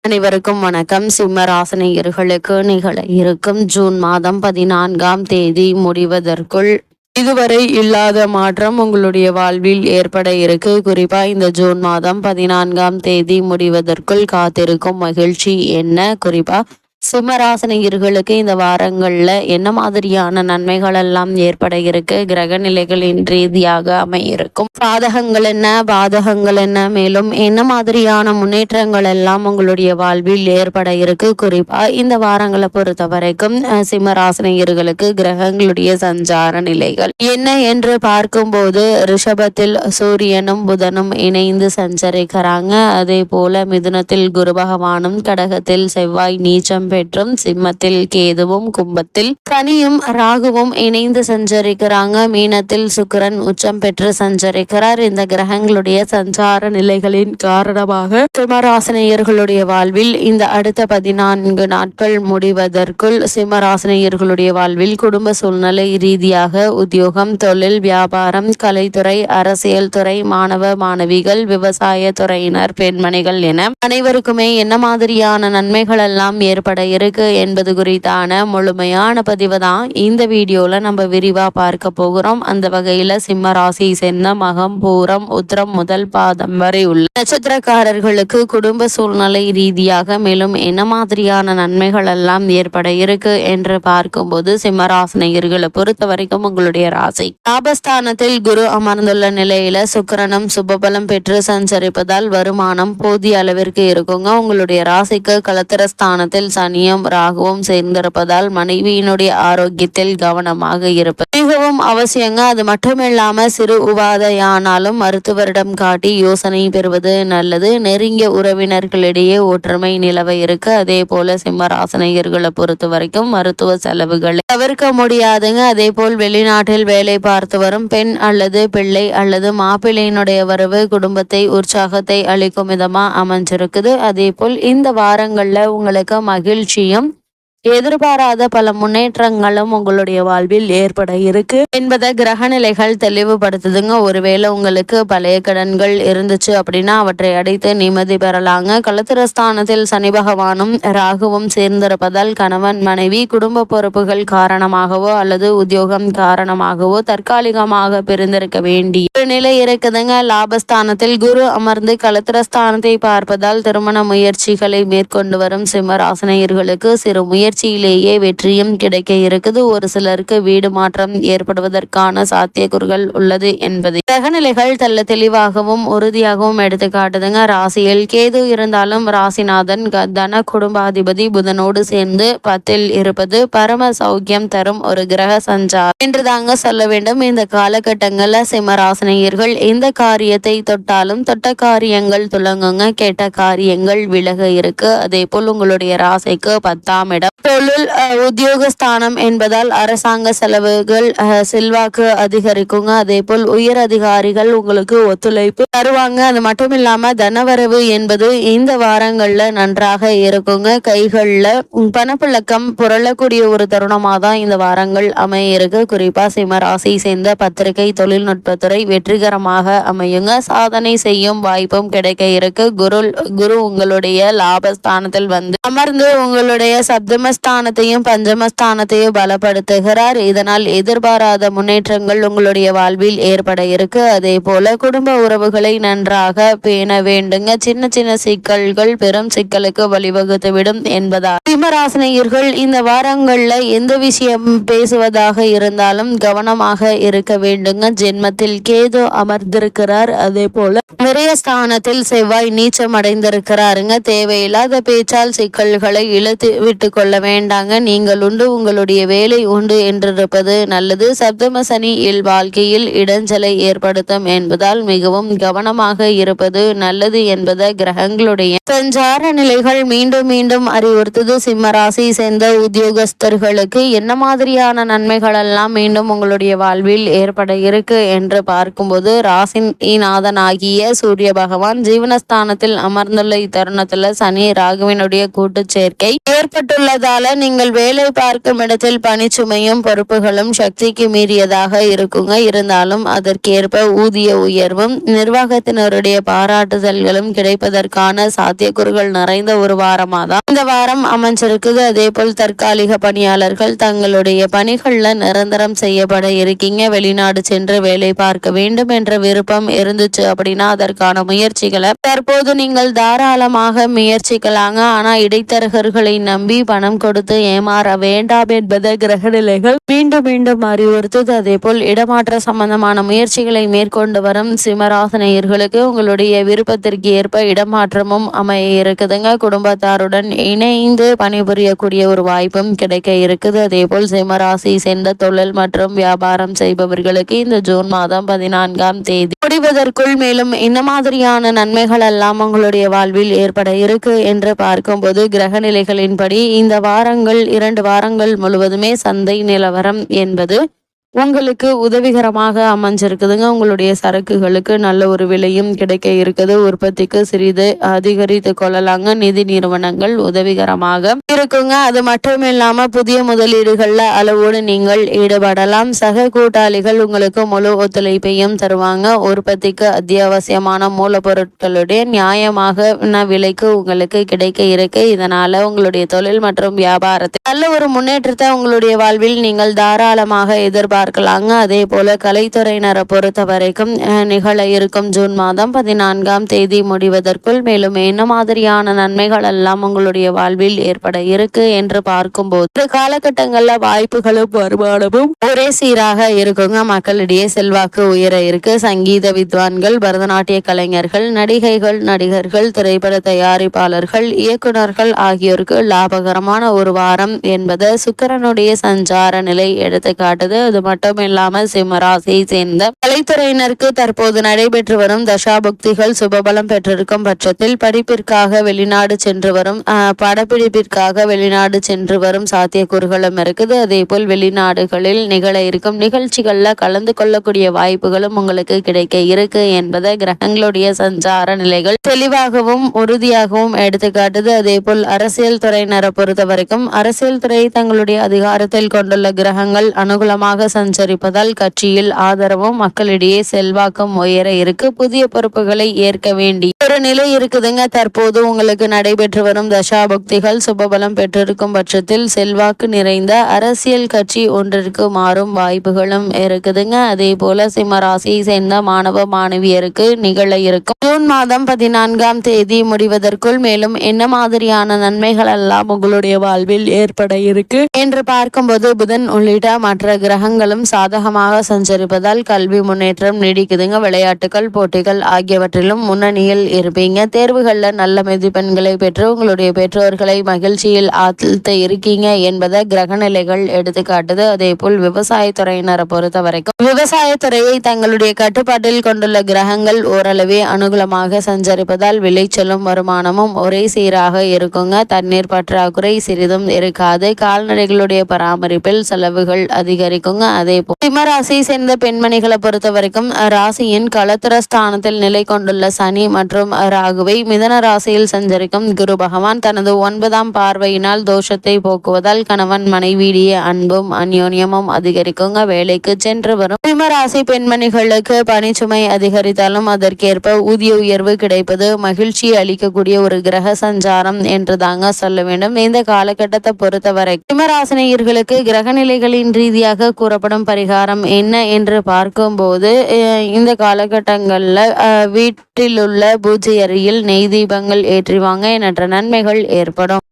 அனைவருக்கும் வணக்கம். சிம்ம ராசினியர்களுக்கு நிகழ இருக்கும் ஜூன் மாதம் 14ஆம் தேதி முடிவதற்குள் இதுவரை இல்லாத மாற்றம் உங்களுடைய வாழ்வில் ஏற்பட இருக்கு. குறிப்பா இந்த ஜூன் மாதம் 14ஆம் தேதி முடிவதற்குள் காத்திருக்கும் மகிழ்ச்சி என்ன? குறிப்பா சிம்மராசினியர்களுக்கு இந்த வாரங்கள்ல என்ன மாதிரியான நன்மைகள் எல்லாம் ஏற்பட இருக்கு? கிரக நிலைகளின் ரீதியாக அமையிருக்கும் சாதகங்கள் என்ன, பாதகங்கள் என்ன, மேலும் என்ன மாதிரியான முன்னேற்றங்கள் எல்லாம் உங்களுடைய வாழ்வில் ஏற்பட இருக்கு? குறிப்பா இந்த வாரங்களை பொறுத்த வரைக்கும் சிம்மராசினியர்களுக்கு கிரகங்களுடைய சஞ்சார நிலைகள் என்ன என்று பார்க்கும்போது, ரிஷபத்தில் சூரியனும் புதனும் இணைந்து சஞ்சரிக்கிறாங்க. அதே போல மிதுனத்தில் குரு பகவானும், கடகத்தில் செவ்வாய் நீச்சம் பெற்றும், சிம்மத்தில் கேதுவும், கும்பத்தில் சனியும் ராகுவும் இணைந்து சஞ்சரிக்கிறாங்க. மீனத்தில் சுக்கிரன் உச்சம் பெற்று சஞ்சரிக்கிறார். இந்த கிரகங்களுடைய சஞ்சார நிலைகளின் காரணமாக சிம்மராசினியர்களுடைய வாழ்வில் இந்த அடுத்த 14 நாட்கள் முடிவதற்குள் சிம்மராசினியர்களுடைய வாழ்வில் குடும்ப சூழ்நிலை ரீதியாக உத்தியோகம், தொழில், வியாபாரம், கலைத்துறை, அரசியல் துறை, மாணவ மாணவிகள், விவசாய துறையினர், பெண்மணிகள் என அனைவருக்குமே என்ன மாதிரியான நன்மைகள் எல்லாம் ஏற்பட இருக்கு என்பது குறித்தான முழுமையான பதிவு தான் இந்த வீடியோல நம்ம விரிவா பார்க்க போகிறோம். அந்த வகையில சிம்ம ராசியை சேர்ந்த மகம், பூரம், உத்திரம் முதல் பாதம் வரை உள்ள நட்சத்திரக்காரர்களுக்கு குடும்ப சூழ்நிலை ரீதியாக மேலும் என்ன மாதிரியான நன்மைகள் எல்லாம் ஏற்பட இருக்கு என்று பார்க்கும்போது, சிம்மராசினியர்களை பொறுத்த வரைக்கும் உங்களுடைய ராசி லாபஸ்தானத்தில் குரு அமர்ந்துள்ள நிலையில சுக்கிரனும் சுபபலம் பெற்று சஞ்சரிப்பதால் வருமானம் போதிய அளவிற்கு இருக்குங்க. உங்களுடைய ராசிக்கு களத்திரஸ்தானத்தில் சனியும் ராகுவும் சேர்ந்திருப்பதால் மனைவியினுடைய ஆரோக்கியத்தில் கவனமாக இருப்பது மிகவும் அவசியங்க. அது மட்டுமில்லாம சிறு உபாதையானாலும் மருத்துவரிடம் காட்டி யோசனை பெறுவது நல்லது. நெருங்கிய உறவினர்களிடையே ஒற்றுமை நிலவ இருக்கு. அதே போல சிம்மராசினியர்களை பொறுத்த வரைக்கும் மருத்துவ செலவுகளை தவிர்க்க முடியாதுங்க. அதே போல் வெளிநாட்டில் வேலை பார்த்து வரும் பெண் அல்லது பிள்ளை அல்லது மாப்பிள்ளையினுடைய வரவு குடும்பத்தை உற்சாகத்தை அளிக்கும் விதமா அமைஞ்சிருக்குது. அதே போல் இந்த வாரங்கள்ல உங்களுக்கு மகிழ்ச்சியும் எதிர்பாராத பல முன்னேற்றங்களும் உங்களுடைய வாழ்வில் ஏற்பட இருக்கு என்பதை கிரக நிலைகள் தெளிவுபடுத்துதுங்க. ஒருவேளை உங்களுக்கு பழைய கடன்கள் இருந்துச்சு அப்படின்னா அவற்றை அடைத்து நிம்மதி பெறலாங்க. களத்திரஸ்தானத்தில் சனி பகவானும் ராகுவும் சேர்ந்திருப்பதால் கணவன் மனைவி குடும்ப பொறுப்புகள் காரணமாகவோ அல்லது உத்தியோகம் காரணமாகவோ தற்காலிகமாக பிரிந்திருக்க வேண்டிய ஒரு நிலை இருக்குதுங்க. லாபஸ்தானத்தில் குரு அமர்ந்து களத்திரஸ்தானத்தை பார்ப்பதால் திருமண முயற்சிகளை மேற்கொண்டு வரும் சிம்மராசினியர்களுக்கு சிறு முயற்சியிலேயே வெற்றியும் கிடைக்க இருக்குது. ஒரு சிலருக்கு வீடு மாற்றம் ஏற்படுவதற்கான சாத்தியக்கூறுகள் உள்ளது என்பதை கிரகநிலைகள் தள்ள தெளிவாகவும் உறுதியாகவும் எடுத்து காட்டுதுங்க. ராசியில் கேது இருந்தாலும் ராசிநாதன் தன குடும்பாதிபதி புதனோடு சேர்ந்து 10ல் இருப்பது பரம சௌக்கியம் தரும் ஒரு கிரக சஞ்சாரம் என்று தாங்க சொல்ல வேண்டும். இந்த காலகட்டங்கள்ல சிம்மராசினியர்கள் எந்த காரியத்தை தொட்டாலும் தொட்ட காரியங்கள் துலங்குங்க, கேட்ட காரியங்கள் விலக இருக்கு. அதே போல் உங்களுடைய ராசிக்கு 10ஆம் இடம் தொழில் உத்தியோகஸ்தானம் என்பதால் அரசாங்க செலவுகள் செல்வாக்கு அதிகரிக்குங்க. அதே போல் உயர் அதிகாரிகள் உங்களுக்கு ஒத்துழைப்பு தருவாங்க. அது மட்டும் இல்லாம தனவரவு என்பது இந்த வாரங்கள்ல நன்றாக இருக்குங்க. கைகள்ல பணப்புழக்கம் புரளக்கூடிய ஒரு தருணமா தான் இந்த வாரங்கள் அமைய இருக்கு. குறிப்பா சிம்மராசி சேர்ந்த பத்திரிகை தொழில்நுட்பத்துறை வெற்றிகரமாக அமையுங்க. சாதனை செய்யும் வாய்ப்பும் கிடைக்க இருக்கு. குரு உங்களுடைய லாபஸ்தானத்தில் வந்து அமர்ந்து உங்களுடைய சப்தமஸ்தானத்தையும் பஞ்சமஸ்தானத்தையும் பலப்படுத்துகிறார். இதனால் எதிர்பாராத முன்னேற்றங்கள் உங்களுடைய வாழ்வில் ஏற்பட இருக்கு. அதே போல குடும்ப உறவுகளை நன்றாக பேண வேண்டுங்க. சின்ன சின்ன சிக்கல்கள் பெரும் சிக்கலுக்கு வழிவகுத்துவிடும் என்பதால் சிம்மராசினியர்கள் இந்த வாரங்கள்ல எந்த விஷயம் பேசுவதாக இருந்தாலும் கவனமாக இருக்க வேண்டுங்க. ஜென்மத்தில் கேது அமர்ந்திருக்கிறார். அதே போல விரயஸ்தானத்தில் செவ்வாய் நீச்சம் அடைந்திருக்கிறாருங்க. தேவையில்லாத பேச்சால் சிக்கல்களை இழுத்து விட்டு கொள்ள வேண்டாங்க. நீங்கள் உண்டு உங்களுடைய வேலை உண்டு என்றிருப்பது நல்லது. சப்தம சனி வாழ்க்கையில் இடைஞ்சலை ஏற்படுத்தும் என்பதால் மிகவும் கவனமாக இருப்பது நல்லது என்பதை கிரகங்களுடைய சஞ்சார நிலைகள் மீண்டும் மீண்டும் அறிவுறுத்தது. சிம்மராசி சேர்ந்த உத்தியோகஸ்தர்களுக்கு என்ன மாதிரியான நன்மைகள் எல்லாம் மீண்டும் உங்களுடைய வாழ்வில் ஏற்பட இருக்கு என்று பார்க்கும்போது, ராசிநாதனாகிய சூரிய பகவான் ஜீவனஸ்தானத்தில் அமர்ந்துள்ள இத்தருணத்துல சனி ராகுவினுடைய கூட்டு சேர்க்கை ஏற்பட்டுள்ளது இதனால நீங்கள் வேலை பார்க்கும் இடத்தில் பணிச்சுமையும் பொறுப்புகளும் சக்திக்கு மீறியதாக இருக்குங்க. இருந்தாலும் அதற்கேற்ப ஊதிய உயர்வும் நிர்வாகத்தினருடைய பாராட்டுதல்களும் கிடைப்பதற்கான சாத்தியக்கூறுகள் நிறைந்த ஒரு வாரமாக தான் இந்த வாரம் அமைஞ்சிருக்குது. அதே போல் தற்காலிக பணியாளர்கள் தங்களுடைய பணிகள்ல நிரந்தரம் செய்யப்பட இருக்கீங்க. வெளிநாடு சென்று வேலை பார்க்க வேண்டும் என்ற விருப்பம் இருந்துச்சு அப்படின்னா அதற்கான முயற்சிகளை தற்போது நீங்கள் தாராளமாக முயற்சிக்கலாங்க. ஆனா இடைத்தரகர்களை நம்பி பணம் கொடுத்து ஏமாற வேண்டாம் என்பதை கிரகநிலைகள் மீண்டும் மீண்டும் அறிவுறுத்துது. அதே போல் இடமாற்ற சம்பந்தமான முயற்சிகளை மேற்கொண்டு வரும் சிம்மராசினியர்களுக்கு உங்களுடைய விருப்பத்திற்கு ஏற்ப இடமாற்றமும் அமைய இருக்குதுங்க. குடும்பத்தாருடன் இணைந்து பணிபுரியக்கூடிய ஒரு வாய்ப்பும் கிடைக்க இருக்குது. அதே போல் சிம்மராசி சேர்ந்த தொழில் மற்றும் வியாபாரம் செய்பவர்களுக்கு இந்த ஜூன் மாதம் 14ஆம் தேதி முடிவதற்குள் மேலும் இந்த மாதிரியான நன்மைகள் எல்லாம் உங்களுடைய வாழ்வில் ஏற்பட இருக்கு என்று பார்க்கும்போது கிரகநிலைகளின்படி இந்த வாரங்கள் 2 வாரங்கள் முழுவதுமே சந்தை நிலவரம் என்பது உங்களுக்கு உதவிகரமாக அமைஞ்சிருக்குதுங்க. உங்களுடைய சரக்குகளுக்கு நல்ல ஒரு விலையும் கிடைக்க இருக்குது. உற்பத்திக்கு சிறிது அதிகரித்து கொள்ளலாங்க. நிதி நிறுவனங்கள் உதவிகரமாக இருக்குங்க. அது மட்டும் இல்லாம புதிய முதலீடுகள்ல அளவோடு நீங்கள் ஈடுபடலாம். சக கூட்டாளிகள் உங்களுக்கு முழு ஒத்துழைப்பையும் தருவாங்க. உற்பத்திக்கு அத்தியாவசியமான மூலப்பொருட்களுடைய நியாயமாக விலைக்கு உங்களுக்கு கிடைக்க இருக்கு. இதனால உங்களுடைய தொழில் மற்றும் வியாபாரத்தில் நல்ல ஒரு முன்னேற்றத்தை உங்களுடைய வாழ்வில் நீங்கள் தாராளமாக எதிர்பார்க்கலாங்க. அதே போல கலைத்துறையினரை பொறுத்த வரைக்கும் நிகழ இருக்கும் ஜூன் மாதம் 14ஆம் தேதி முடிவதற்குள் மேலும் என்ன மாதிரியான நன்மைகள் எல்லாம் உங்களுடைய வாழ்வில் ஏற்பட இருக்கு என்று பார்க்கும்போது காலகட்டங்கள்ல வாய்ப்புகளும் வருமானமும் ஒரே சீராக இருக்குங்க. மக்களிடையே செல்வாக்கு உயர இருக்கு. சங்கீத வித்வான்கள், பரதநாட்டிய கலைஞர்கள், நடிகைகள், நடிகர்கள், திரைப்பட தயாரிப்பாளர்கள், இயக்குநர்கள் ஆகியோருக்கு லாபகரமான ஒரு வாரம் என்பது சுக்கிரனுடைய சஞ்சார நிலை எடுத்து காட்டுது. அது மட்டும் இல்லாமல் சிம்மராசியை சேர்ந்த கலைத்துறையினருக்கு தற்போது நடைபெற்று வரும் தசாபுக்திகள் சுபபலம் பெற்றிருக்கும் பட்சத்தில் படிப்பிற்காக வெளிநாடு சென்று வரும் படப்பிடிப்பிற்காக வெளிநாடு சென்று வரும் சாத்தியக்கூறுகளும் இருக்குது. அதே போல் வெளிநாடுகளில் நிகழ இருக்கும் நிகழ்ச்சிகள்ல கலந்து கொள்ளக்கூடிய வாய்ப்புகளும் உங்களுக்கு கிடைக்க இருக்கு என்பதை கிரகங்களுடைய சஞ்சார நிலைகள் தெளிவாகவும் உறுதியாகவும் எடுத்துக்காட்டுது. அதே போல் அரசியல் துறையினரை பொறுத்த வரைக்கும் அரசியல் துறை தங்களுடைய அதிகாரத்தில் கொண்டுள்ள கிரகங்கள் அனுகூலமாக சஞ்சரிப்பதால் கட்சியில் ஆதரவும் மக்களிடையே செல்வாக்கும் உயர இருக்கு. புதிய பொறுப்புகளை ஏற்க வேண்டி ஒரு நிலை இருக்குதுங்க. தற்போது உங்களுக்கு நடைபெற்று வரும் தசாபுக்திகள் சுபபலம் பெற்றிருக்கும் பட்சத்தில் செல்வாக்கு நிறைந்த அரசியல் கட்சி ஒன்றிற்கு மாறும் வாய்ப்புகளும் இருக்குதுங்க. அதே போல சிம்மராசியை சேர்ந்த மாணவ மாணவியருக்கு நிகழ இருக்கும் ஜூன் மாதம் 14ஆம் தேதி முடிவதற்குள் மேலும் என்ன மாதிரியான நன்மைகள் எல்லாம் உங்களுடைய வாழ்வில் ஏற்பட இருக்கு என்று பார்க்கும்போது புதன் உள்ளிட்ட மற்ற கிரகங்களும் சாதகமாக சஞ்சரிப்பதால் கல்வி முன்னேற்றம் நீடிக்குதுங்க. விளையாட்டுகள், போட்டிகள் ஆகியவற்றிலும் முன்னணியில் இருப்பீங்க. தேர்வுகளில் நல்ல மதிப்பெண்களை பெற்று உங்களுடைய பெற்றோர்களை மகிழ்ச்சியில் ஆழ்த்த இருக்கீங்க என்பதை கிரகநிலைகள் எடுத்துக்காட்டுது. அதே போல் விவசாயத்துறையினரை பொறுத்த வரைக்கும் விவசாயத்துறையை தங்களுடைய கட்டுப்பாட்டில் கொண்டுள்ள கிரகங்கள் ஓரளவே அனுகூலமாக சஞ்சரிப்பதால் விளைச்சலும் வருமானமும் ஒரே சீராக இருக்குங்க. தண்ணீர் பற்றாக்குறை சிறிதும் இருக்காது. கால்நடைகளுடைய பராமரிப்பில் செலவுகள் அதிகரிக்குங்க. அதே போல் சிம்மராசியை சேர்ந்த பெண்மணிகளை பொறுத்த வரைக்கும் ராசியின் களத்திர ஸ்தானத்தில் நிலை கொண்டுள்ள சனி மற்றும் ராகுவை மிதன ராசியில் சஞ்சரிக்கும் குரு பகவான் தனது 9ஆம் பார்வையினால் தோஷத்தை போக்குவதால் கணவன் மனைவியிடையே அன்பும் அந்யோன்யமும் அதிகரிக்குங்க. வேலைக்கு சென்று வரும் சிம்மராசி பெண்மணிகளுக்கு பணிச்சுமை அதிகரித்தாலும் அதற்கேற்ப ஊதிய உயர்வு கிடைப்பது மகிழ்ச்சி அளிக்கக்கூடிய ஒரு கிரக சஞ்சாரம் என்று தாங்க சொல்ல வேண்டும். இந்த காலகட்டத்தை பொறுத்தவரை சிம்மராசினியர்களுக்கு கிரகநிலைகளின் ரீதியாக கூறப்படும் பரிகாரம் என்ன என்று பார்க்கும்போது இந்த காலகட்டங்களில் வீட்டிலுள்ள பூஜை அறையில் நெய் தீபங்கள் ஏற்றிவாங்க எண்ணற்ற நன்மைகள் ஏற்படும்.